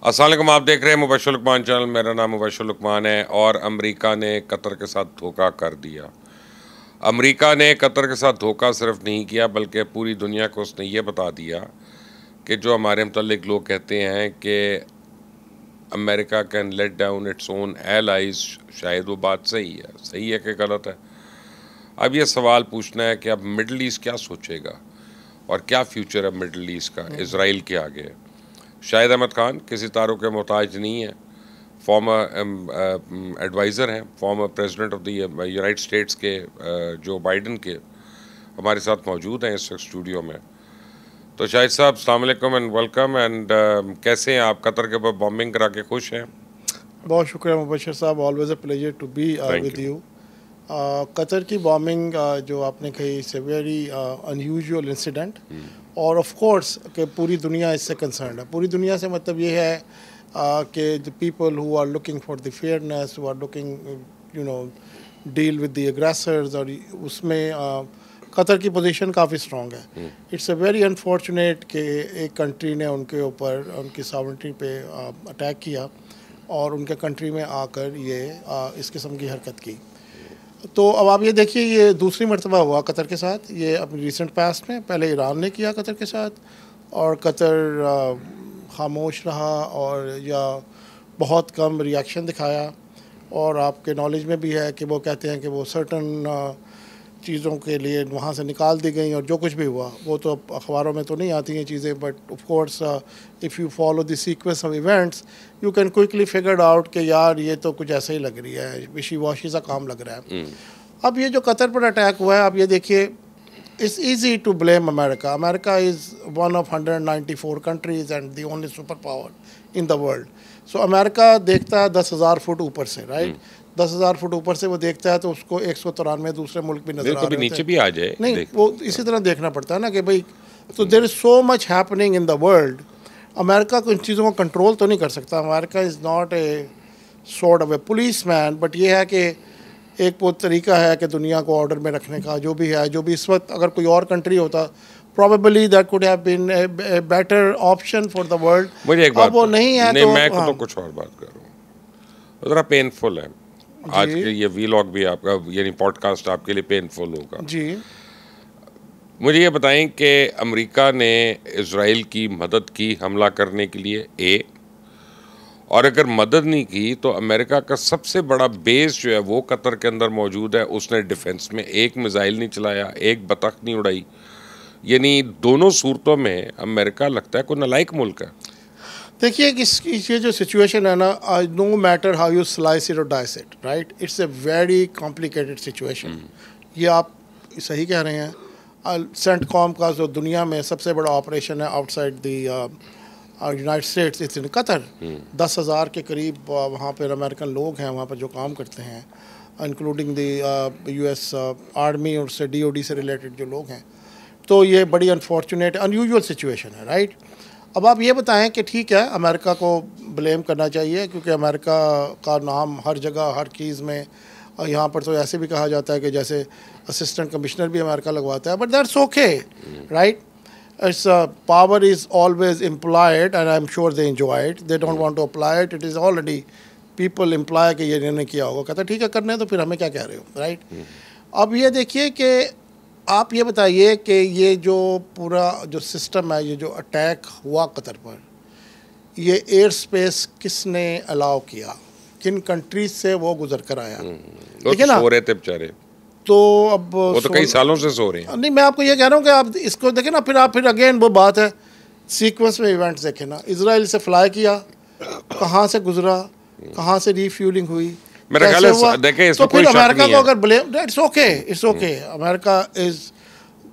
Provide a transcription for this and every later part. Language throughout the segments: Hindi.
अस्सलाम वालेकुम, आप देख रहे हैं मुबश्शिर लुकमान चैनल। मेरा नाम मुबश्शिर लुकमान है और अमेरिका ने कतर के साथ धोखा कर दिया। अमेरिका ने कतर के साथ धोखा सिर्फ नहीं किया बल्कि पूरी दुनिया को उसने ये बता दिया कि जो हमारे मुतल्लिक लोग कहते हैं कि America can let down its own allies, शायद वो बात सही है कि गलत है। अब ये सवाल पूछना है कि अब मिडल ईस्ट क्या सोचेगा और क्या फ्यूचर है मिडल ईस्ट का इसराइल के आगे। शाहिद अहमद खान किसी तारों के मोहताज नहीं है, फॉर्मर एडवाइज़र हैं former president of the United states के जो बाइडन के, हमारे साथ मौजूद हैं इस स्टूडियो में। तो शाहिद साहब अस्सलाम वालेकुम एंड वेलकम एंड कैसे हैं आप? कतर के ऊपर बॉम्बिंग करा के खुश हैं? बहुत शुक्रिया मुबश्शिर साहब, always a pleasure to be with you. Qatar की बॉम्बिंग जो आपने कही it's a very unusual incident और ऑफ कोर्स कि पूरी दुनिया इससे कंसर्न है। पूरी दुनिया से मतलब ये है कि the people who are looking for the fairness, who are looking deal with the aggressors, और उसमें कतर की पोजीशन काफ़ी स्ट्रॉन्ग है। इट्स अ वेरी अनफॉर्चुनेट कि एक कंट्री ने उनके ऊपर उनकी सॉवरेनिटी पे अटैक किया और उनके कंट्री में आकर ये इस किस्म की हरकत की। तो अब आप ये देखिए, ये दूसरी मरतबा हुआ कतर के साथ। ये अपनी रिसेंट पास्ट में पहले ईरान ने किया कतर के साथ और कतर खामोश रहा और या बहुत कम रिएक्शन दिखाया। और आपके नॉलेज में भी है कि वो कहते हैं कि वो सर्टन चीज़ों के लिए वहाँ से निकाल दी गई और जो कुछ भी हुआ वो तो अखबारों में तो नहीं आती हैं चीज़ें, but of course if you follow the sequence of events you can quickly figure out कि यार ये तो कुछ ऐसा ही लग रही है, विशी वॉशी सा काम लग रहा है। अब ये जो कतर पर अटैक हुआ है, आप ये देखिए, it's easy to blame America. America is one of 194 countries and the only superpower in the world. So America देखता है 10,000 फुट ऊपर से, राइट? 10,000 फुट ऊपर से वो देखता है तो उसको 193 दूसरे मुल्क भी नजर आ रहे हैं। नीचे भी आ जाए नहीं, वो इसी तरह देखना पड़ता है ना कि भाई, तो there is so much happening in the world. America को इन चीज़ों को कंट्रोल तो नहीं कर सकता। America is not a sort of a policeman, but ये है कि एक वो तरीका है कि दुनिया को ऑर्डर में रखने का। जो भी है, जो भी इस वक्त अगर कोई और कंट्री होता probably that could have been a better option for the world। मुझे एक बात, वो नहीं है नहीं, तो मैं तो कुछ और बात कर रहा हूँ। ज़रा पेनफुल है आज के ये वीलॉग भी आपका, यानी पॉडकास्ट आपके लिए पेनफुल होगा जी। मुझे ये बताएं कि अमेरिका ने इजराइल की मदद की हमला करने के लिए, और अगर मदद नहीं की तो अमेरिका का सबसे बड़ा बेस जो है वो कतर के अंदर मौजूद है, उसने डिफेंस में एक मिसाइल नहीं चलाया, एक बतख नहीं उड़ाई। यानी दोनों सूरतों में अमेरिका लगता है कोई नालायक मुल्क है। देखिए कि ये जो सिचुएशन है ना, no matter how you slice it और dice it, right, it's a very complicated situation. ये आप सही कह रहे हैं। सेंटकॉम का जो दुनिया में सबसे बड़ा ऑपरेशन है outside the United states, it's in Qatar. 10,000 के करीब वहाँ पर अमेरिकन लोग हैं वहाँ पर जो काम करते हैं, इंक्लूडिंग द US आर्मी और से DOD से रिलेटेड जो लोग हैं। तो ये बड़ी अनफॉर्चुनेट अनयूजुअल सिचुएशन है, राइट। अब आप ये बताएं कि ठीक है, अमेरिका को ब्लेम करना चाहिए क्योंकि अमेरिका का नाम हर जगह हर चीज़ में, यहाँ पर तो ऐसे भी कहा जाता है कि जैसे असिस्टेंट कमिश्नर भी अमेरिका लगवाता है, but that's okay, right. Its power is always implied and I am sure they enjoy it, they don't want to apply it, it is already people imply कि ये इन्होंने किया होगा। कहता ठीक है, करने तो फिर हमें क्या कह रहे हो, राइट। अब ये देखिए कि आप ये बताइए कि ये जो पूरा जो सिस्टम है, ये जो अटैक हुआ कतर पर, ये एयर स्पेस किसने अलाउ किया, किन कंट्रीज से वो गुजर कर आया? देखिए ना, सो रहे थे बेचारे, तो अब वो तो कई सालों से सो रहे हैं। नहीं, मैं आपको ये कह रहा हूँ कि आप इसको देखें ना, फिर अगेन वो बात है, सीक्वेंस में इवेंट्स देखें ना। इसराइल से फ्लाई किया, कहाँ से गुजरा, कहाँ से रिफ्यूलिंग हुई, मेरा ख्याल है देखें, तो फिर अमेरिका को अगर blame, it's okay, it's okay, America is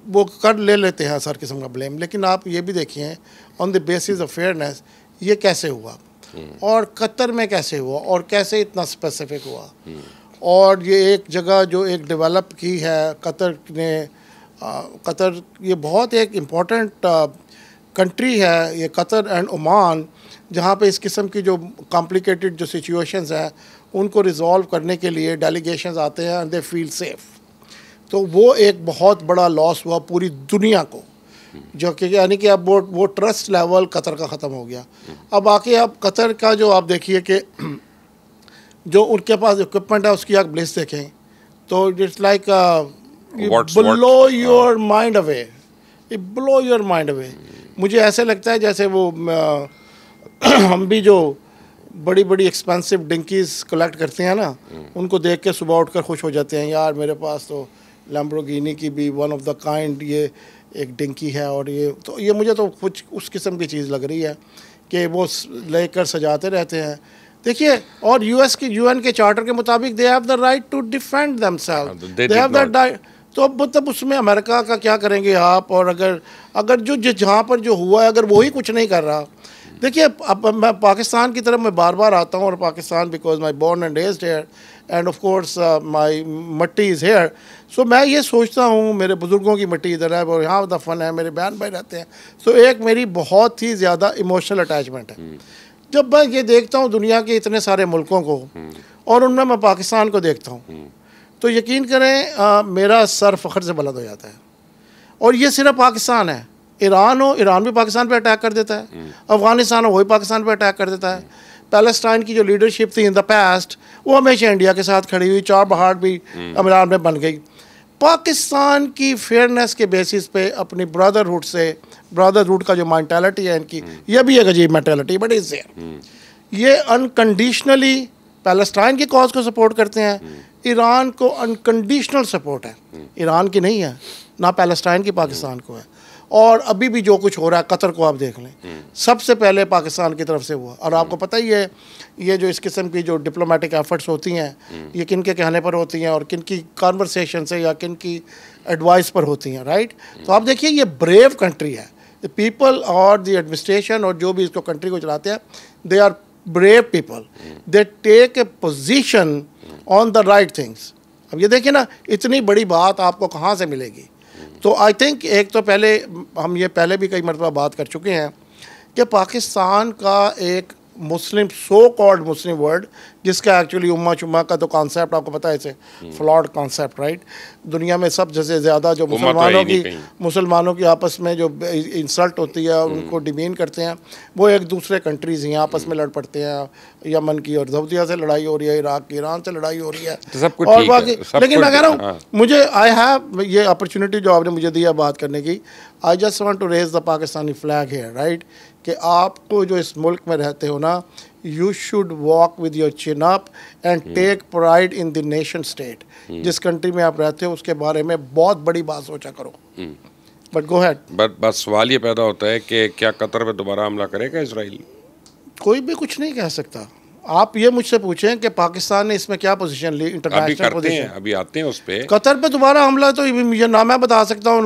वो कर ले लेते हैं हर किस्म का ब्लेम। लेकिन आप ये भी देखिए on the basis of fairness ये कैसे हुआ और कतर में कैसे हुआ और कैसे इतना स्पेसिफिक हुआ। और ये एक जगह जो एक डेवलप की है कतर ने, कतर ये बहुत एक इम्पॉर्टेंट कंट्री है ये कतर एंड ओमान, जहाँ पे इस किस्म की जो कॉम्प्लिकेटेड जो सिचुएशंस हैं उनको रिजॉल्व करने के लिए डेलीगेशंस आते हैं एंड दे फील सेफ। तो वो एक बहुत बड़ा लॉस हुआ पूरी दुनिया को जो कि यानी कि अब वो ट्रस्ट लेवल कतर का ख़त्म हो गया। अब आके आप कतर का जो आप देखिए कि जो उनके पास इक्विपमेंट है उसकी आप लिस्ट देखें तो it's like blow your mind away, blow your mind away. मुझे ऐसे लगता है जैसे वो हम भी जो बड़ी बड़ी एक्सपेंसिव डिंकीज कलेक्ट करते हैं ना, उनको देख के सुबह उठकर खुश हो जाते हैं, यार मेरे पास तो लैम्बोर्गिनी की भी वन ऑफ द काइंड ये एक डिंकी है, और ये मुझे तो कुछ उस किस्म की चीज़ लग रही है कि वो लेकर सजाते रहते हैं। देखिए, और यूएन के चार्टर के मुताबिक they have the right to defend themselves, they have that right. तो अब मतलब उसमें अमेरिका का क्या करेंगे आप? और अगर जो जहाँ पर जो हुआ है अगर वही कुछ नहीं कर रहा, देखिए अब मैं पाकिस्तान की तरफ मैं बार बार आता हूँ, और Pakistan because my born and raised here and of course my मट्टी इज़ हेयर। सो मैं ये सोचता हूँ मेरे बुज़ुर्गों की मट्टी इधर है और यहाँ दफन है, मेरे बहन भाई रहते हैं। सो एक मेरी बहुत ही ज़्यादा इमोशनल अटैचमेंट है। जब मैं ये देखता हूँ दुनिया के इतने सारे मुल्कों को और उनमें मैं पाकिस्तान को देखता हूँ, तो यकीन करें मेरा सर फ़ख्र से बुलंद हो जाता है। और ये सिर्फ पाकिस्तान है, ईरान हो, ईरान भी पाकिस्तान पे अटैक कर देता है, अफ़गानिस्तान हो वही पाकिस्तान पे अटैक कर देता है। पैलेस्टाइन की जो लीडरशिप थी इन द पास्ट वो हमेशा इंडिया के साथ खड़ी हुई, चार पहाड़ भी ईरान में बन गई। पाकिस्तान की फेयरनेस के बेसिस पे अपनी ब्रदरहुड का जो मेंटालिटी है इनकी, ये भी एक अजीब मेंटालिटी, बट इज ये अनकंडीशनली पैलेस्टाइन की कॉज को सपोर्ट करते हैं। ईरान को अनकंडीशनल सपोर्ट है, ईरान की नहीं है, ना पैलेस्टाइन की पाकिस्तान को है। और अभी भी जो कुछ हो रहा है कतर को आप देख लें, सबसे पहले पाकिस्तान की तरफ से हुआ। और आपको पता ही है ये जो इस किस्म की जो डिप्लोमेटिक एफर्ट्स होती हैं ये किन के कहने पर होती हैं और किन की कॉन्वर्सेशन से या किन की एडवाइस पर होती हैं, राइट। तो आप देखिए ये ब्रेव कंट्री है, द पीपल और द एडमिनिस्ट्रेशन और जो भी इसको कंट्री को चलाते हैं, they are brave people, they take a position on the right things. अब ये देखिए ना, इतनी बड़ी बात आपको कहाँ से मिलेगी? तो आई थिंक एक तो पहले हम ये पहले भी कई मरतबा बात कर चुके हैं कि पाकिस्तान का एक मुस्लिम सो कॉल्ड मुस्लिम वर्ड, जिसका एक्चुअली उम्मा चुम्मा का तो कॉन्सेप्ट आपको पता है, इसे फ्लॉड कॉन्सेप्ट, राइट। दुनिया में सब जैसे ज़्यादा जो मुसलमानों की आपस में जो इंसल्ट होती है और उनको डिमीन करते हैं, वो एक दूसरे कंट्रीज़ ही आपस में लड़ पड़ते हैं। यमन की और सऊदीया से लड़ाई हो रही है, इराक की ईरान से लड़ाई हो रही है, और बाकी। लेकिन मैं कह रहा हूँ मुझे आई हैव ये अपॉर्चुनिटी जो आपने मुझे दिया बात करने की, I just want to raise the Pakistani flag here, right, कि आपको जो इस मुल्क में रहते हो ना, you should walk with your chin up and take pride in the nation state. जिस कंट्री में आप रहते हो उसके बारे में बहुत बड़ी बात सोचा करो। But go head. बस सवाल ये पैदा होता है कि क्या कतर पे दोबारा हमला करेगा इसराइल? कोई भी कुछ नहीं कह सकता। आप ये मुझसे पूछें कि पाकिस्तान ने इसमें क्या पोजीशन ली, इंटरनेशनल पोजीशन। अभी आते हैं उस पे। कतर पे दोबारा हमला तो ये ना मैं बता सकता हूँ,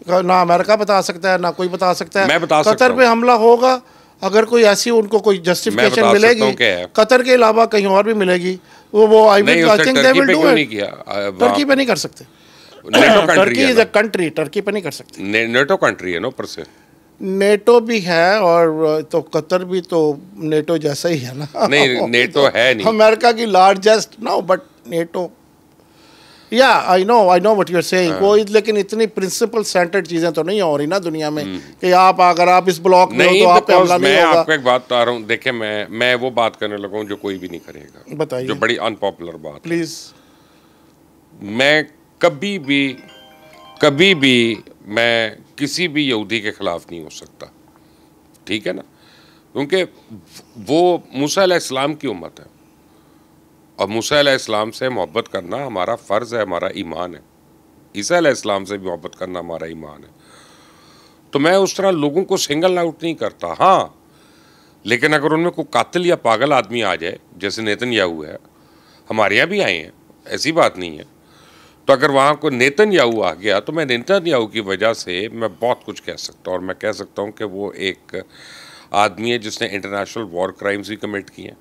ना अमेरिका बता सकता है, ना कोई बता सकता है। मैं बता सकता कतर पे हमला होगा अगर कोई ऐसी उनको कोई जस्टिफिकेशन मिलेगी, कतर के अलावा कहीं और भी मिलेगी, वो I think they will do it. Turkey पे नहीं कर सकते, Turkey is a country, Turkey पे नहीं कर सकते। नेटो कंट्री है ना ऊपर से, नेटो भी है, और तो कतर भी तो नेटो जैसा ही है ना। नहीं नेटो है नहीं, अमेरिका की लार्जेस्ट नो, बट नेटो या I know what you are saying. कोई लेकिन इतनी प्रिंसिपल सेंटर्ड चीजें तो नहीं हो रही ना दुनिया में कि अगर आप इस ब्लॉक में हो तो आप पे हमला नहीं होगा। मैं आपको एक बात बता रहा हूँ, देखिए मैं वो बात करने लगा हूँ जो कोई भी नहीं करेगा। बताइए। जो बड़ी अनपॉपुलर बात, प्लीज। मैं कभी भी मैं किसी भी यहूदी के खिलाफ नहीं हो सकता, ठीक है ना, क्योंकि वो मूसा अलैहिस्सलाम की उम्मत है और मूसा अलैहिस्सलाम से मोहब्बत करना हमारा फ़र्ज़ है, हमारा ईमान है। ईसा अलैहिस्सलाम से भी मोहब्बत करना हमारा ईमान है। तो मैं उस तरह लोगों को सिंगल आउट नहीं करता। हाँ, लेकिन अगर उनमें कोई कातिल या पागल आदमी आ जाए, जैसे नेतन्याहू है, हमारे यहाँ भी आए हैं, ऐसी बात नहीं है, तो अगर वहाँ कोई नेतन्याहू आ गया तो मैं नेतन्याहू की वजह से मैं बहुत कुछ कह सकता हूँ। और मैं कह सकता हूँ कि वो एक आदमी है जिसने इंटरनेशनल वॉर क्राइम्स भी कमिट किए हैं,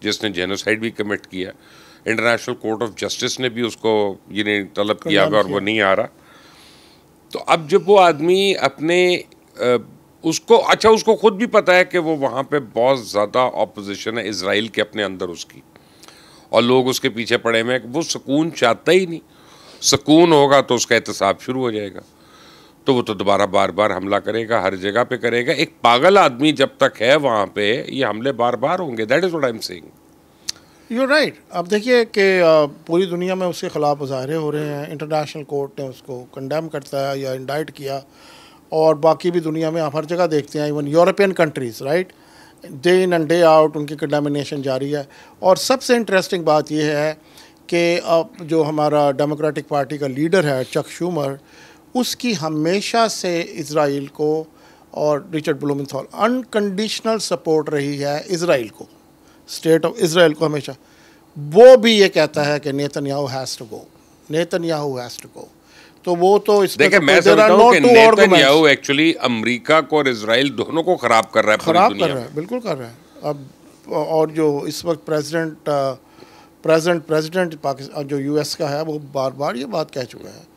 जिसने जेनोसाइड भी कमिट किया। इंटरनेशनल कोर्ट ऑफ जस्टिस ने भी उसको ये तलब किया और वो नहीं आ रहा। तो अब जब वो आदमी अपने उसको खुद भी पता है कि वो वहाँ पे बहुत ज़्यादा ऑपोजिशन है इजराइल के अपने अंदर उसकी, और लोग उसके पीछे पड़े हुए हैं, वो सुकून चाहता ही नहीं। सुकून होगा तो उसका एहतसाब शुरू हो जाएगा। तो वो तो दोबारा बार बार हमला करेगा, हर जगह पे करेगा। एक पागल आदमी जब तक है वहाँ पे, ये हमले बार बार होंगे। That is what I am saying. You right. अब देखिए कि पूरी दुनिया में उसके ख़िलाफ़ मुजाहरे हो रहे हैं, इंटरनेशनल कोर्ट ने उसको कंडेम करता है या इंडाइट किया, और बाकी भी दुनिया में आप हर जगह देखते हैं, even European countries, right, day in and day out उनकी कंडेमिनेशन जारी है। और सबसे इंटरेस्टिंग बात यह है कि अब जो हमारा डेमोक्रेटिक पार्टी का लीडर है चक शूमर, उसकी हमेशा से इज़राइल को और रिचर्ड ब्लूमेंथल अनकंडीशनल सपोर्ट रही है इज़राइल को, स्टेट ऑफ इज़राइल को हमेशा। वो भी ये कहता है कि Netanyahu has to go, Netanyahu has to go. तो वो तो इस देखिए, मैं समझता हूँ कि नेतन्याहू एक्चुअली अमेरिका को और इज़राइल दोनों को ख़राब कर रहा है, ख़राब कर रहा है, बिल्कुल कर रहा है। अब और जो इस वक्त प्रेसिडेंट पाकिस्तान जो यूएस का है, वो बार बार ये बात कह चुका है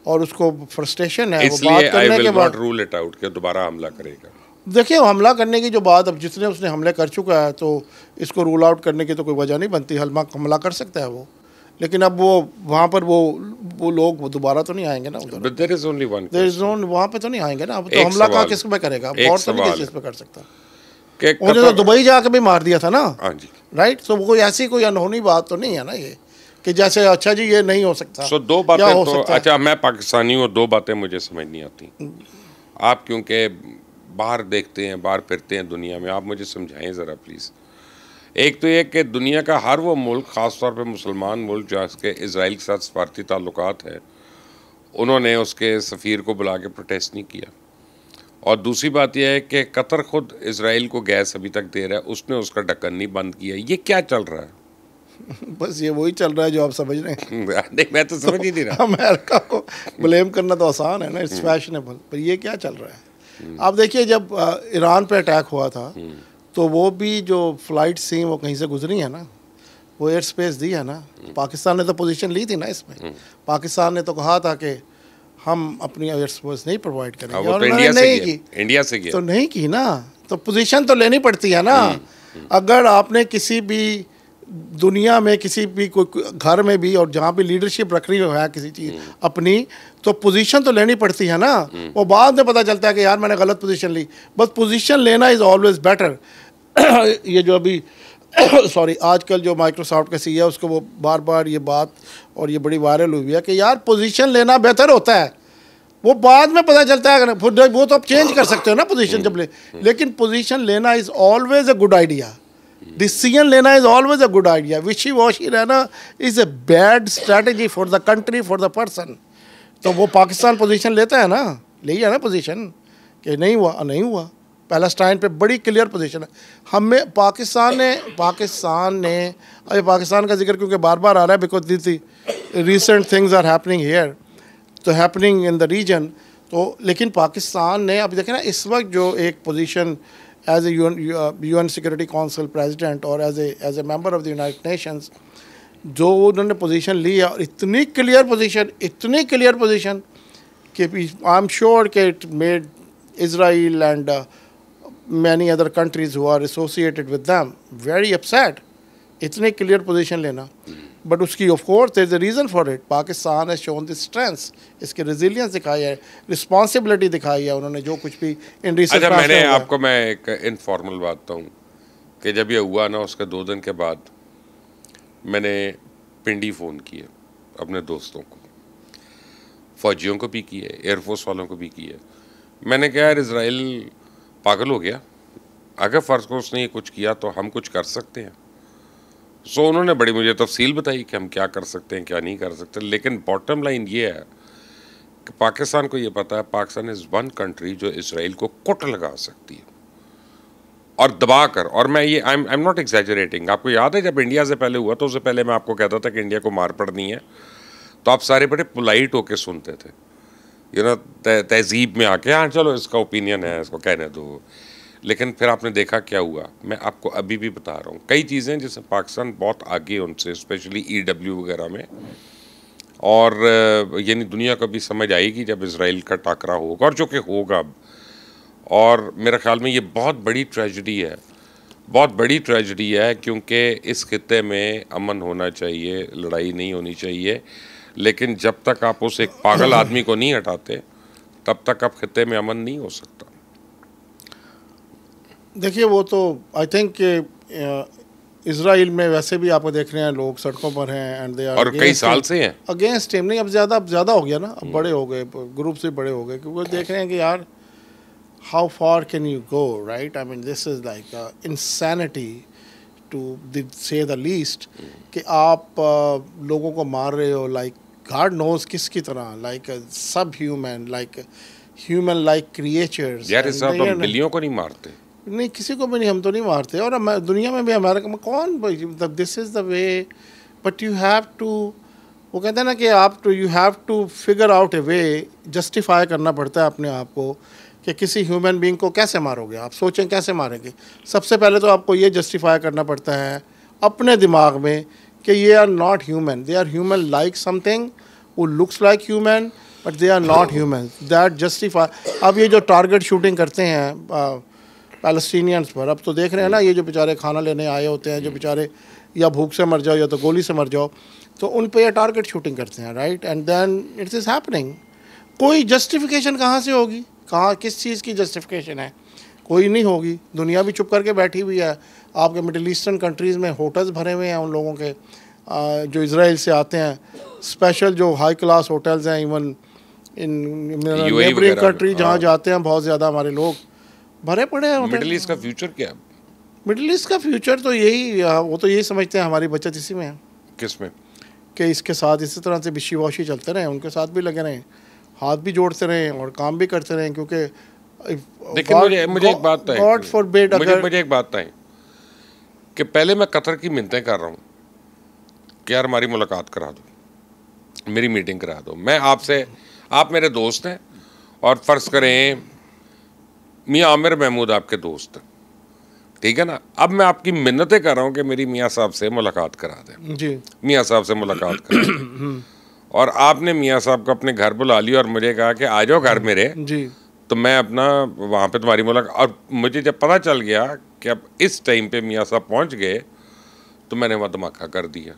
और उसको फ्रस्ट्रेशन है। वो बात करने के बाद रूल इट आउट कि दोबारा हमला करेगा। देखिए, हमला करने की जो बात, अब जितने उसने हमले कर चुका है तो इसको रूल आउट करने की तो कोई वजह नहीं बनती। हमला कर सकता है वो, लेकिन अब वो वहाँ पर वो लोग दोबारा तो नहीं आएंगे ना उधर। देयर इज ओनली वन, वहाँ पे तो नहीं आएंगे ना। अब तो हमला कहाँ किस पे करेगा, और तो नहीं किस चीज़ पे कर सकता। उन्होंने तो दुबई जाके भी मार दिया था ना, राइट। सो कोई ऐसी कोई अनहोनी बात तो नहीं है ना ये कि जैसे अच्छा जी ये नहीं हो सकता। सो दो बातें तो, अच्छा मैं पाकिस्तानी हूँ, दो बातें मुझे समझ नहीं आती। आप क्योंकि बाहर देखते हैं, बाहर फिरते हैं दुनिया में, आप मुझे समझाएं ज़रा प्लीज़। एक तो ये कि दुनिया का हर वो मुल्क, ख़ास तौर पे मुसलमान मुल्क जो इसके इज़राइल के साथ सफारती ताल्लुकात है, उन्होंने उसके सफ़ीर को बुला के प्रोटेस्ट नहीं किया। और दूसरी बात यह है कि कतर खुद इज़राइल को गैस अभी तक दे रहा है, उसने उसका ढक्कन नहीं बंद किया। ये क्या चल रहा है? बस ये वही चल रहा है जो आप समझ रहे हैं। नहीं, मैं तो समझ ही नहीं रहा। अमेरिका को ब्लेम करना तो आसान है ना, इट्स फैशनेबल, पर ये क्या चल रहा है? आप देखिए, जब ईरान पे अटैक हुआ था तो वो भी जो फ़्लाइट थी वो कहीं से गुजरी है ना, वो एयर स्पेस दी है ना। पाकिस्तान ने तो पोजीशन ली थी ना इसमें। पाकिस्तान ने तो कहा था कि हम अपनी एयर स्पेस नहीं प्रोवाइड करेंगे, और तो उन्होंने नहीं की। इंडिया से किया तो नहीं की ना, तो पोजीशन तो लेनी पड़ती है ना। अगर आपने किसी भी दुनिया में किसी भी कोई घर में भी, और जहाँ भी लीडरशिप रख रही है किसी चीज़ अपनी, तो पोजीशन तो लेनी पड़ती है ना। वो बाद में पता चलता है कि यार मैंने गलत पोजीशन ली। बस पोजीशन लेना इज़ ऑलवेज बेटर। ये जो अभी सॉरी आजकल जो माइक्रोसॉफ्ट का CEO है, उसको वो बार बार ये बात, और ये बड़ी वायरल हुई है कि यार पोजीशन लेना बेहतर होता है। वो बाद में पता चलता है, वो तो आप चेंज कर सकते हो ना पोजीशन जब लेकिन पोजीशन लेना is always a good idea. Decision लेना is always a good idea. Wishy washy रहना is a bad strategy for the country, for the person. तो वो पाकिस्तान पोजीशन लेता है ना, ले है ना पोजीशन कि नहीं हुआ, नहीं हुआ। पैलेस्टाइन पे बड़ी क्लियर पोजीशन है। हमें पाकिस्तान ने अरे पाकिस्तान का जिक्र क्योंकि बार बार आ रहा है, because this recent things are happening here, तो हैपनिंग इन द रीजन। तो लेकिन पाकिस्तान ने अभी देखें ना, इस वक्त जो एक position as a UN security council president और as a member of the United Nations, जो उन्होंने पोजीशन ली है, और इतनी क्लियर पोजीशन कि आई एम श्योर कि it made Israel and many other countries who are associated with them very upset. इतने क्लियर पोजीशन लेना, बट उसकी of course there is a reason for it. Pakistan has shown this strength, इसके रेजिलियंस दिखाई है, रिस्पॉन्सिबिलिटी दिखाई है उन्होंने, जो कुछ भी इन रिसेंट। अच्छा, मैंने आपको मैं एक इनफॉर्मल बात बताऊँ कि जब ये हुआ ना, उसके 2 दिन के बाद मैंने पिंडी फ़ोन किए अपने दोस्तों को, फ़ौजियों को भी किए, एयरफोर्स वालों को भी किए। मैंने कहा यार इज़राइल पागल हो गया, अगर फ़र्ज़ को उसने ये कुछ किया तो हम कुछ कर सकते हैं। सो उन्होंने बड़ी मुझे तफसील बताई कि हम क्या कर सकते हैं, क्या नहीं कर सकते। लेकिन बॉटम लाइन ये है कि पाकिस्तान को ये पता है, पाकिस्तान इज़ वन कंट्री जो इज़राइल को कुट लगा सकती है और दबा कर। और मैं ये आई एम नॉट एग्जैजरेटिंग। आपको याद है जब इंडिया से पहले हुआ तो उससे पहले मैं आपको कहता था कि इंडिया को मार पड़नी है, तो आप सारे बड़े पोलाइट होके सुनते थे, तहजीब में आके, हाँ चलो इसका ओपिनियन है, इसको कहने दो। लेकिन फिर आपने देखा क्या हुआ। मैं आपको अभी भी बता रहा हूँ, कई चीज़ें जिससे पाकिस्तान बहुत आगे उनसे, स्पेशली EW वगैरह में, और यानी दुनिया को भी समझ आएगी जब इज़राइल का टाकरा होगा, और जो कि होगा अब। और मेरे ख्याल में ये बहुत बड़ी ट्रेजेडी है, बहुत बड़ी ट्रेजेडी है, क्योंकि इस खित्ते में अमन होना चाहिए, लड़ाई नहीं होनी चाहिए। लेकिन जब तक आप उस एक पागल आदमी को नहीं हटाते, तब तक अब खित्ते में अमन नहीं हो सकता। देखिए वो तो आई थिंक इजराइल में वैसे भी आपको देख रहे हैं लोग सड़कों पर हैं एंड दे आर और कई साल से हैं अगेंस्ट हिम। नहीं, अब ज़्यादा हो गया ना, अब बड़े हो गए, ग्रुप से बड़े हो गए, क्योंकि वो देख रहे हैं कि यार how far can you go, right? I mean this is like insanity to say the least, कि आप लोगों को मार रहे हो लाइक गॉड नोज किसकी तरह, लाइक सब human, like human like creatures. यार इस साथ हम बिल्लियों को नहीं मारते, नहीं किसी को भी नहीं, हम तो नहीं मारते, और दुनिया में भी अमेरिका में कौन, this is the way, but you have to, वो कहते हैं ना कि आप to you have to figure out a way, justify करना पड़ता है अपने आप को कि किसी ह्यूमन बीइंग को कैसे मारोगे आप, सोचें कैसे मारेंगे। सबसे पहले तो आपको ये जस्टिफाई करना पड़ता है अपने दिमाग में कि ये are not human, they are human like something who looks like human but they are not human, that justify। अब ये जो टारगेट शूटिंग करते हैं पैलेस्टीनियंस पर, अब तो देख रहे हैं ना, ये जो बेचारे खाना लेने आए होते हैं, जो बेचारे या भूख से मर जाओ या तो गोली से मर जाओ, तो उन पे ये टारगेट शूटिंग करते हैं, right? And then it is happening. कोई जस्टिफिकेशन कहाँ से होगी, कहाँ किस चीज़ की जस्टिफिकेशन है? कोई नहीं होगी। दुनिया भी चुप करके बैठी हुई है। आपके मिडिल ईस्टर्न कंट्रीज़ में होटल्स भरे हुए हैं उन लोगों के जो इज़राइल से आते हैं, स्पेशल जो हाई क्लास होटल्स हैं, इवन इन नेबरिंग कंट्री जहाँ जाते हैं बहुत ज़्यादा हमारे लोग, भरे पड़े हैं। मिडिल ईस्ट का फ्यूचर क्या है? मिडिल ईस्ट का फ्यूचर तो यही, वो तो यही समझते हैं हमारी बचत इसी में है। किस में? कि इसके साथ इसी तरह से विशी वॉशी चलते रहें, उनके साथ भी लगे रहें, हाथ भी जोड़ते रहें और काम भी करते रहें, क्योंकि देखिए मुझे एक बात है, गॉड फॉरबिड, मुझे एक बात है कि पहले मैं कतर की मिन्नतें कर रहा हूँ कि यार हमारी मुलाकात करा दो, मेरी मीटिंग करा दो, मैं आपसे, आप मेरे दोस्त हैं और फ़र्ज़ करें मियाँ आमिर महमूद आपके दोस्त हैं, ठीक है ना? अब मैं आपकी मिन्नतें कर रहा हूँ कि मेरी मियाँ साहब से मुलाकात करा दें जी, मियाँ साहब से मुलाकात करा दें और आपने मियाँ साहब को अपने घर बुला लिया और मुझे कहा कि आ जाओ घर मेरे जी, तो मैं अपना वहाँ पे तुम्हारी मुलाकात, और मुझे जब पता चल गया कि अब इस टाइम पे मियाँ साहब पहुँच गए तो मैंने वहाँ धमाका कर दिया।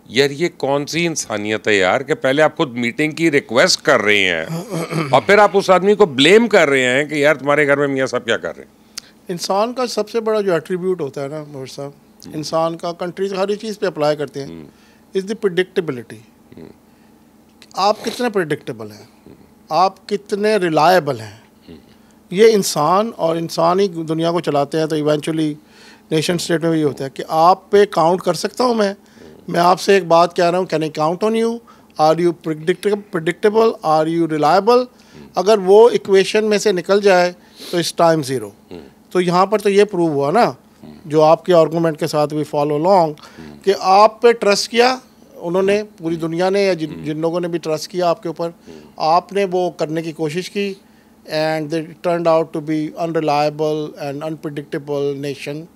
यार ये कौन सी इंसानियत है यार कि पहले आप खुद मीटिंग की रिक्वेस्ट कर रहे हैं और फिर आप उस आदमी को ब्लेम कर रहे हैं कि यार तुम्हारे घर में मियाँ साहब क्या कर रहे हैं। इंसान का सबसे बड़ा जो एट्रीब्यूट होता है ना मोहर साहब, इंसान का कंट्रीज हर चीज़ पे अप्लाई करते हैं, इज़ द प्रिडिक्टेबिलिटी। आप कितने प्रिडिक्टेबल हैं, आप कितने रिलायबल हैं। ये इंसान और इंसान ही दुनिया को चलाते हैं, तो इवेंचुअली नेशन स्टेट में भी होता है कि आप पे काउंट कर सकता हूँ मैं आपसे एक बात कह रहा हूँ, can I count on you, are you predictable, are you reliable. अगर वो इक्वेशन में से निकल जाए तो इस टाइम ज़ीरो। तो यहाँ पर तो ये प्रूव हुआ ना, जो आपके आर्गूमेंट के साथ भी फॉलो लॉन्ग, कि आप पे ट्रस्ट किया उन्होंने, पूरी दुनिया ने, या जिन लोगों ने भी ट्रस्ट किया आपके ऊपर, आपने वो करने की कोशिश की, and they turned out to be unreliable and unpredictable nation.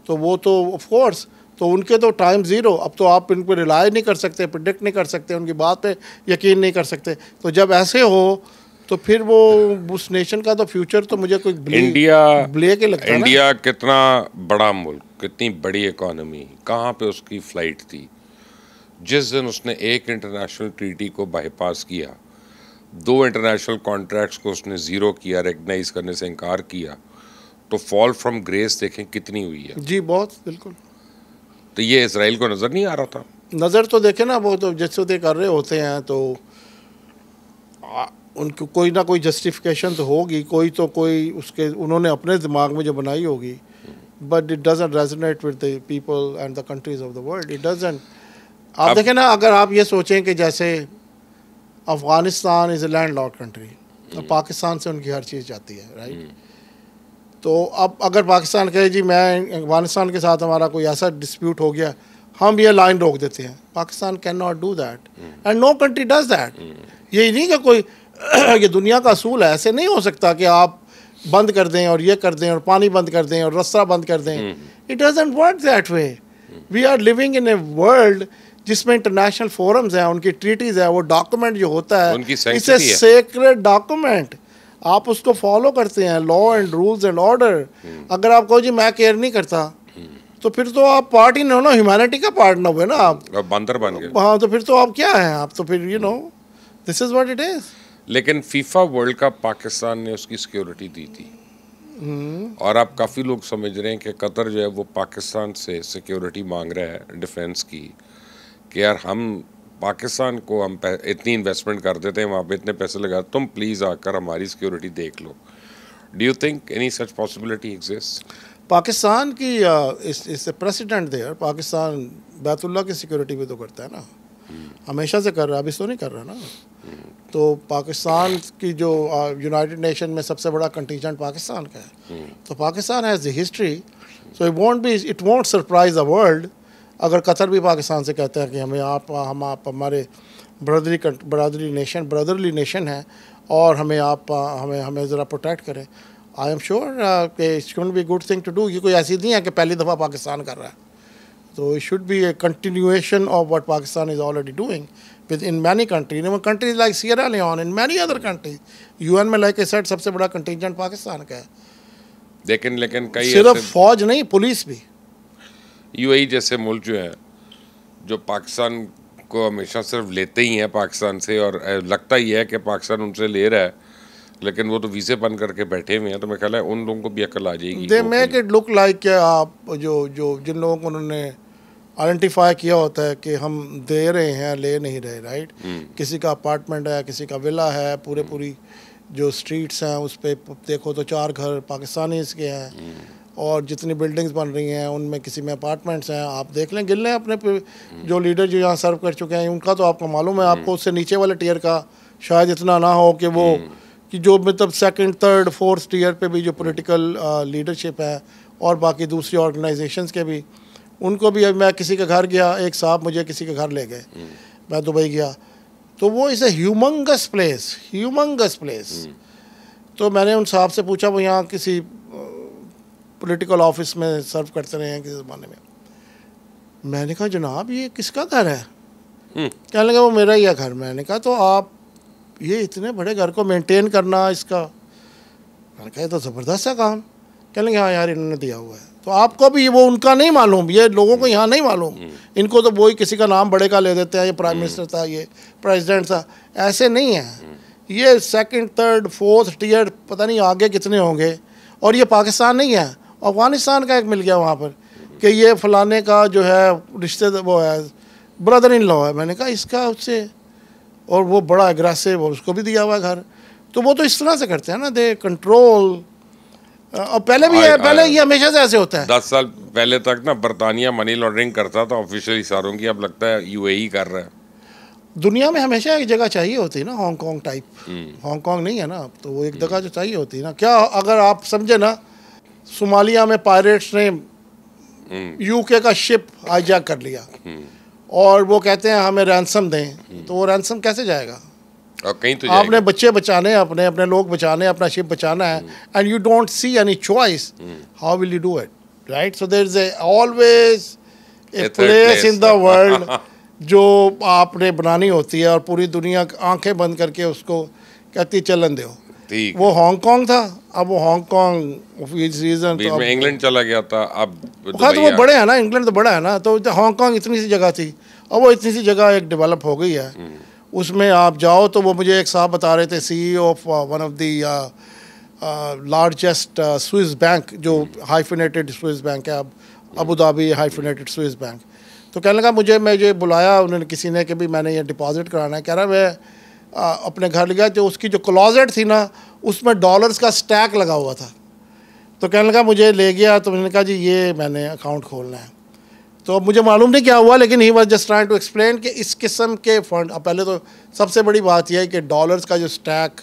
तो वो तो ऑफ कोर्स, तो उनके तो टाइम ज़ीरो। अब तो आप इन पर रिलाई नहीं कर सकते, प्रिडिक्ट नहीं कर सकते, उनकी बात पे यकीन नहीं कर सकते। तो जब ऐसे हो तो फिर वो उस नेशन का तो फ्यूचर तो मुझे कोई ब्ले के लगता है। इंडिया कितना बड़ा मुल्क, कितनी बड़ी इकॉनमी, कहाँ पे उसकी फ़्लाइट थी जिस दिन उसने एक इंटरनेशनल ट्रीटी को बाईपास किया, 2 इंटरनेशनल कॉन्ट्रैक्ट्स को उसने ज़ीरो किया, रिकग्नाइज करने से इनकार किया, तो फॉल फ्रॉम ग्रेस देखें कितनी हुई है। जी बहुत, बिल्कुल। तो ये इजराइल को नज़र नहीं आ रहा था? नज़र तो देखे ना, वो तो जैसे ते कर रहे होते हैं, तो उनको कोई ना कोई जस्टिफिकेशन तो होगी, कोई उसके उन्होंने अपने दिमाग में जो बनाई होगी, but it doesn't resonate with the people and the countries of the world, it doesn't. आप देखें ना, अगर आप ये सोचें कि जैसे Afghanistan is a land locked country, तो पाकिस्तान से उनकी हर चीज़ जाती है, राइट? तो अब अगर पाकिस्तान कहे जी मैं अफगानिस्तान के साथ हमारा कोई ऐसा डिस्प्यूट हो गया, हम ये लाइन रोक देते हैं, Pakistan can not do that and no country does that. ये नहीं कि कोई ये दुनिया का असूल है, ऐसे नहीं हो सकता कि आप बंद कर दें और ये कर दें और पानी बंद कर दें और रास्ता बंद कर दें। It doesn't work that way. We are living in a world जिसमें इंटरनेशनल फोरम्स हैं, उनकी ट्रीटीज़ है, वो डॉक्यूमेंट जो होता है इट्स ए सेक्रेड डॉक्यूमेंट, आप उसको फॉलो करते हैं, law and rules and order. अगर आप कहो जी मैं केयर नहीं करता, तो फिर तो आप पार्ट ही ना हो ना, ह्यूमैनिटी का पार्ट ना हुए ना, आप बंदर बन गए। हाँ, तो फिर तो आप क्या हैं, आप तो फिर you know this is what it is. लेकिन फीफा वर्ल्ड कप पाकिस्तान ने उसकी सिक्योरिटी दी थी और अब काफ़ी लोग समझ रहे हैं कि कतर जो है वो पाकिस्तान से सिक्योरिटी मांग रहा है डिफेंस की, कि यार हम पाकिस्तान को हम इतनी इन्वेस्टमेंट कर देते हैं, वहाँ पे इतने पैसे लगा, तुम प्लीज़ आकर हमारी सिक्योरिटी देख लो। Do you think any such possibility exist? Pakistan की इस प्रेसिडेंट देयर, पाकिस्तान बैतुल्लाह की सिक्योरिटी भी तो करता है ना, हमेशा से कर रहा है, अभी तो नहीं कर रहा ना। तो पाकिस्तान की जो यूनाइटेड नेशन में सबसे बड़ा कंटिजेंट पाकिस्तान का है, तो Pakistan has the history, so it won't surprise the world अगर कतर भी पाकिस्तान से कहते हैं कि आप हमारे ब्रदरली नेशन है और हमें ज़रा प्रोटेक्ट करें। आई एम श्योर कि it's going to be good thing to do. ये कोई ऐसी नहीं है कि पहली दफ़ा पाकिस्तान कर रहा है, तो it should be A continuation of what Pakistan is already doing in many countries, even countries like Sierra Leone and many other countries, UN में like I said सबसे बड़ा कंटिजेंट पाकिस्तान का है। लेकिन कई सिर्फ फौज नहीं, पुलिस भी। यूएई जैसे मुल्क जो है, जो पाकिस्तान को हमेशा सिर्फ लेते ही हैं पाकिस्तान से, और लगता ही है कि पाकिस्तान उनसे ले रहा है, लेकिन वो तो वीज़े बंद करके बैठे हुए हैं, तो मैं ख्याल है उन लोगों को भी अकल आ जाएगी। They make it look like कि आप जो जिन लोगों को उन्होंने आइडेंटिफाई किया होता है कि हम दे रहे हैं, ले नहीं रहे, राइट। किसी का अपार्टमेंट है, किसी का विला है, पूरी जो स्ट्रीट्स हैं उस पर देखो तो 4 घर पाकिस्तानी के हैं, और जितनी बिल्डिंग्स बन रही हैं उनमें किसी में अपार्टमेंट्स हैं। आप देख लें, गिन लें अपने जो लीडर जो यहाँ सर्व कर चुके हैं उनका तो आपको मालूम है। आपको उससे नीचे वाले टीयर का शायद इतना ना हो कि वो कि जो मतलब 2nd, 3rd, 4th टीयर पे भी जो पॉलिटिकल लीडरशिप है, और बाकी दूसरी ऑर्गेनाइजेशंस के भी, उनको भी। मैं किसी के घर गया, एक साहब मुझे किसी के घर ले गए, मैं दुबई गया, तो वो इज़ ए ह्यूमंगस प्लेस। तो मैंने उन साहब से पूछा, वो यहाँ किसी पॉलिटिकल ऑफिस में सर्व करते रहे हैं किसी ज़माने में। मैंने कहा जनाब ये किसका घर है? कहने लगा वो मेरा ही है घर। मैंने कहा तो आप ये इतने बड़े घर को मेंटेन करना, इसका, मैंने कहा तो ज़बरदस्त है काम। कहने लगे हाँ यार इन्होंने दिया हुआ है। तो आपको भी वो उनका नहीं मालूम, ये लोगों को यहाँ नहीं मालूम, इनको तो वही किसी का नाम बड़े का ले देते हैं, ये प्राइम मिनिस्टर था, ये प्रेसिडेंट था। ऐसे नहीं है, ये 2nd, 3rd, 4th टीयर पता नहीं आगे कितने होंगे। और ये पाकिस्तान नहीं है, अफ़गानिस्तान का एक मिल गया वहाँ पर कि ये फ़लाने का जो है रिश्ते वो है, ब्रदर इन लॉ है। मैंने कहा इसका उससे, और वो बड़ा एग्रेसिव, और उसको भी दिया हुआ घर। तो वो तो इस तरह से करते हैं ना, दे कंट्रोल। और पहले भी है, पहले ये हमेशा से ऐसे होता है। 10 साल पहले तक ना बरतानिया मनी लॉन्ड्रिंग करता था ऑफिशियल इशारों की, अब लगता है यूएई कर रहा है। दुनिया में हमेशा एक जगह चाहिए होती है ना, हांगकांग टाइप। हांगकांग नहीं है ना, तो वो एक जगह जो चाहिए होती है ना। क्या अगर आप समझे ना, सोमालिया में पायरेट्स ने यूके का शिप हाईजैक कर लिया, और वो कहते हैं हमें रैंसम दें, तो वो रैंसम कैसे जाएगा? और कहीं तो आपने बच्चे बचाने, अपने लोग बचाने, अपना शिप बचाना है, and you don't see any choice, how will you do it, right? So there is always a place in the world जो आपने बनानी होती है, और पूरी दुनिया आंखें बंद करके उसको कहती चलन दो। वो हांगकांग था, अब वो हांगकांग रीजन तो इंग्लैंड चला गया था, अब तो वो बड़े है ना, इंग्लैंड तो बड़ा है ना। तो हांगकांग इतनी सी जगह थी, और वो इतनी सी जगह एक डेवलप हो गई है। उसमें आप जाओ तो वो मुझे एक साहब बता रहे थे, CEO of one of the largest Swiss bank, जो हाइफिनेटेड स्विस बैंक है, अब Abu Dhabi hyphenated Swiss bank. तो कहने लगा मुझे बुलाया उन्होंने किसी ने कि भी मैंने ये डिपॉजिट कराना है। कह रहा मैं अपने घर ले गया, जो उसकी जो क्लोजेट थी ना, उसमें डॉलर्स का स्टैक लगा हुआ था। तो कहने लगा मुझे ले गया, तो मैंने कहा जी ये मैंने अकाउंट खोलना है। तो मुझे मालूम नहीं क्या हुआ, लेकिन he was just trying to explain कि इस किस्म के फंड। अब पहले तो सबसे बड़ी बात यह है कि डॉलर्स का जो स्टैक,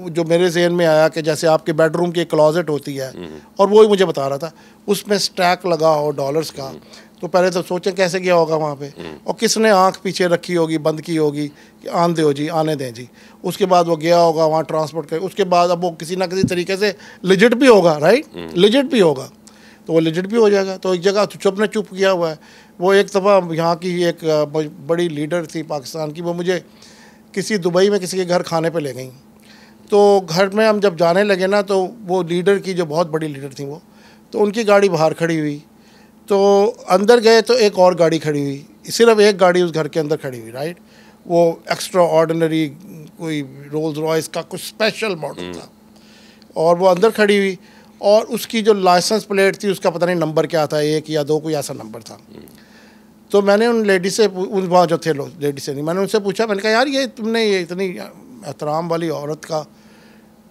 जो मेरे जहन में आया कि जैसे आपके बेडरूम की एक क्लोजेट होती है, और वो ही मुझे बता रहा था, उसमें स्टैक लगा हो डॉलर्स का। तो पहले तो सोचें कैसे गया होगा वहाँ पे, और किसने आंख पीछे रखी होगी, बंद की होगी कि आन दो जी, आने दें जी। उसके बाद वो गया होगा वहाँ ट्रांसपोर्ट कर, उसके बाद अब वो किसी ना किसी तरीके से लिजिट भी होगा, राइट, लिजिट भी होगा, तो वो लिजिट भी हो जाएगा। तो एक जगह चुप ने चुप किया हुआ है। वो एक दफ़ा यहाँ की एक बड़ी लीडर थी पाकिस्तान की, वो मुझे किसी दुबई में किसी के घर खाने पे ले गई। तो घर में हम जब जाने लगे ना, तो वो लीडर की जो बहुत बड़ी लीडर थी वो, तो उनकी गाड़ी बाहर खड़ी हुई। तो अंदर गए तो एक और गाड़ी खड़ी हुई, सिर्फ एक गाड़ी उस घर के अंदर खड़ी हुई, राइट। वो एक्स्ट्रा ऑर्डिनरी कोई रोल्स रॉयस का कुछ स्पेशल मॉडल था, और वो अंदर खड़ी हुई, और उसकी जो लाइसेंस प्लेट थी उसका पता नहीं नंबर क्या था, 1 या 2 कोई ऐसा नंबर था। तो मैंने उन लेडी से, उन वहाँ जो थे लोग, लेडी से नहीं, मैंने उनसे पूछा, मैंने कहा यार ये तुमने ये इतनी एहतराम वाली औरत का,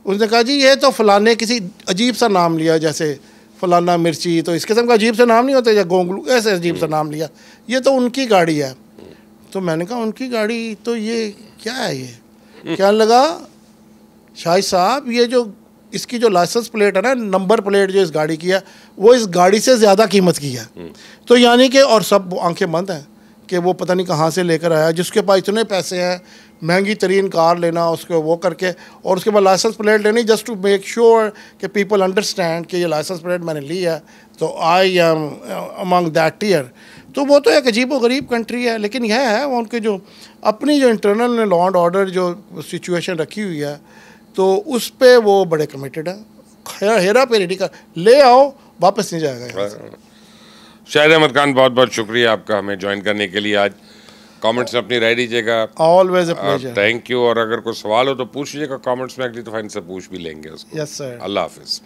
उसने कहा जी ये तो फलाने किसी अजीब सा नाम लिया, जैसे फलाना मिर्ची, तो इस किस्म का अजीब सा नाम नहीं होता, या गोंगलू, ऐसे अजीब सा नाम लिया, ये तो उनकी गाड़ी है। तो मैंने कहा उनकी गाड़ी, तो ये क्या है, ये कहने लगा शाहिद साहब ये जो इसकी जो लाइसेंस प्लेट है ना, नंबर प्लेट जो इस गाड़ी की है, वो इस गाड़ी से ज़्यादा कीमत की है। तो यानी कि, और सब आंखें बंद हैं कि वो पता नहीं कहाँ से लेकर आया, जिसके पास इतने पैसे हैं, महंगी तरीन कार लेना, उसको वो करके, और उसके बाद लाइसेंस प्लेट लेनी, जस्ट टू मेक श्योर कि पीपल अंडरस्टैंड कि ये लाइसेंस प्लेट मैंने ली है, तो I am among that tier. तो वो तो एक अजीब व गरीब कंट्री है, लेकिन यह है उनके जो अपनी जो इंटरनल लॉ एंड ऑर्डर जो सिचुएशन रखी हुई है, तो उस पे वो बड़े कमिटेड हैं। हेरा फेरी नहीं कर, ले आओ, वापस नहीं जाएगा यहाँ से। शाहिद अहमद खान, बहुत बहुत शुक्रिया आपका हमें ज्वाइन करने के लिए आज। कमेंट्स में अपनी राय दीजिएगा। Always a pleasure. Thank you. और अगर कोई सवाल हो तो पूछ लीजिएगा कमेंट्स में, अगली दफ़ा इनसे पूछ भी लेंगे उसको। Yes sir. अल्लाह हाफिज़।